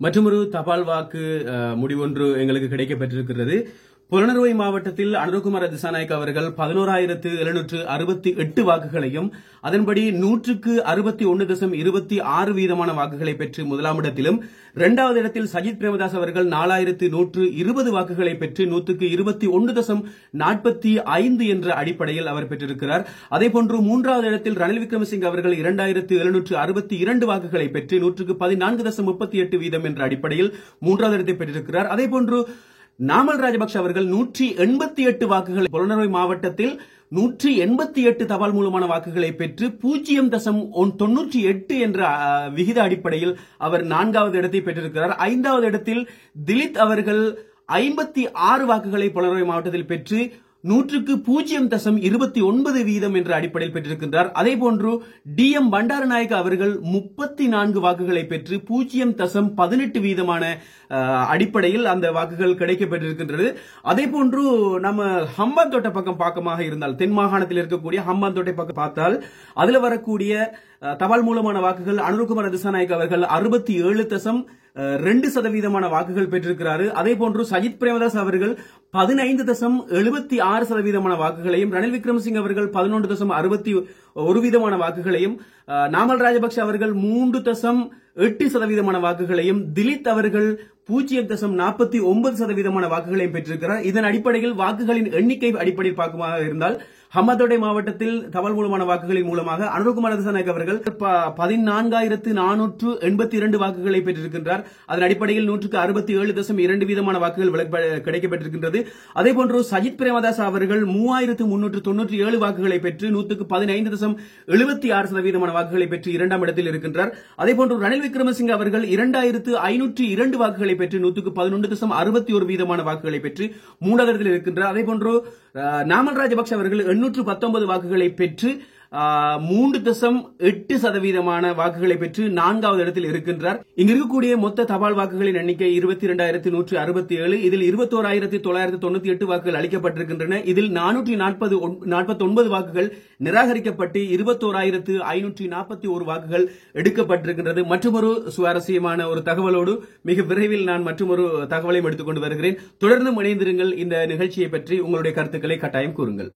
மற்றொரு தபால் வாக்கு முடிவொன்று எங்களுக்கு கிடைக்கப்பெற்றிருக்கிறது. புலனறுவை மாவட்டத்தில் அனுரகுமார திசாநாயக்க அவர்கள் 11,768 வாக்குகளையும் அதன்படி 161.26 வீதமான வாக்குகளை பெற்று முதலாம் இடத்திலும், இரண்டாவது இடத்தில் சஜித் பிரேமதாஸ் அவர்கள் 4,120 வாக்குகளை பெற்று 121.45 என்ற அடிப்படையில் அவர் பெற்றிருக்கிறார். அதேபோன்று மூன்றாவது இடத்தில் ரணில் விக்ரமசிங்க அவர்கள் 2,762 வாக்குகளை பெற்று 114.38 வீதம் என்ற அடிப்படையில் மூன்றாவது இடத்தை பெற்றிருக்கிறார். அதேபோன்று நாமல் ராஜபக்ஷ அவர்கள் 188 வாக்குகள், புலனறுவை மாவட்டத்தில் 188 தபால் மூலமான வாக்குகளை பெற்று 0.98 என்ற விகித அடிப்படையில் அவர் நான்காவது இடத்தை பெற்றிருக்கிறார். ஐந்தாவது இடத்தில் திலித் அவர்கள் 56 வாக்குகளை புலனறுவை மாவட்டத்தில் பெற்று 100.29 வீதம் என்ற அடிப்படையில் பெற்றிருக்கின்றார். அதேபோன்று DM பண்டாரநாயக்க அவர்கள் 34 வாக்குகளை பெற்று 0.18 வீதமான அடிப்படையில் அந்த வாக்குகள் கிடைக்கப்பெற்றிருக்கின்றது. அதேபோன்று நம்ம ஹம்பாந்தோட்டை பக்கம் பார்க்கமாக இருந்தால், தென் மாகாணத்தில் இருக்கக்கூடிய ஹம்பாந்தோட்டை பக்கம் பார்த்தால் அதுல வரக்கூடிய தபால் மூலமான வாக்குகள் அனுரகுமார திசாநாயக்க அவர்கள் 67.2% வாக்குகள் பெற்றிருக்கிறார். அதே போன்று சஜித் பிரேமதாஸ் அவர்கள் 15.76% வாக்குகளையும், ரணில் விக்ரமசிங்க அவர்கள் 11.61% வாக்குகளையும், நாமல் ராஜபக்ஷ அவர்கள் 3.8% வாக்குகளையும், திலித் அவர்கள் 0.49% வாக்குகளையும் பெற்றிருக்கிறார். இதன் அடிப்படையில் வாக்குகளின் எண்ணிக்கை அடிப்படையில் பார்க்குமாக இருந்தால் ஹம்பாந்தோட்டை மாவட்டத்தில் தபால் மூலமான வாக்குகளின் மூலமாக அனுரகுமார திசாநாயக்க அவர்கள் 14,482 வாக்குகளை பெற்றிருக்கின்றார். அதன் அடிப்படையில் 167.2 வீதமான வாக்குகள் கிடைக்கப்பெற்றிருக்கின்றது. அதேபோன்று சஜித் பிரேமதாஸ் அவர்கள் 3,397 வாக்குகளை பெற்று 115.76% வாக்குகளை பெற்று இரண்டாம் இடத்தில் இருக்கின்றார். அதேபோன்று ரணில் விக்ரமசிங்க அவர்கள் 2,502 வாக்குகளை பெற்று 111.61 வீதமான வாக்குகளை பெற்று மூன்றாவது இடத்தில் இருக்கின்றார். அதேபோன்று நாமல் ராஜபக்ஷ அவர்கள் 819 வாக்குகளை பெற்று 3.8% வாக்குகளை பெற்று நான்காவது இடத்தில் இருக்கின்றார். இங்கு இருக்கக்கூடிய மொத்த தபால் வாக்குகளின் எண்ணிக்கை 22,167. இதில் 21,998 வாக்குகள் அளிக்கப்பட்டிருக்கின்றன. இதில் 449 வாக்குகள் நிராகரிக்கப்பட்டு 21,541 வாக்குகள் எடுக்கப்பட்டிருக்கின்றது. மற்றொரு சுவாரஸ்யமான ஒரு தகவலோடு மிக விரைவில் நான் மற்றொரு தகவலையும் எடுத்துக்கொண்டு வருகிறேன். தொடர்ந்து இணைந்திருங்கள். இந்த நிகழ்ச்சியை பற்றி உங்களுடைய கருத்துக்களை கட்டாயம் கூறுங்கள்.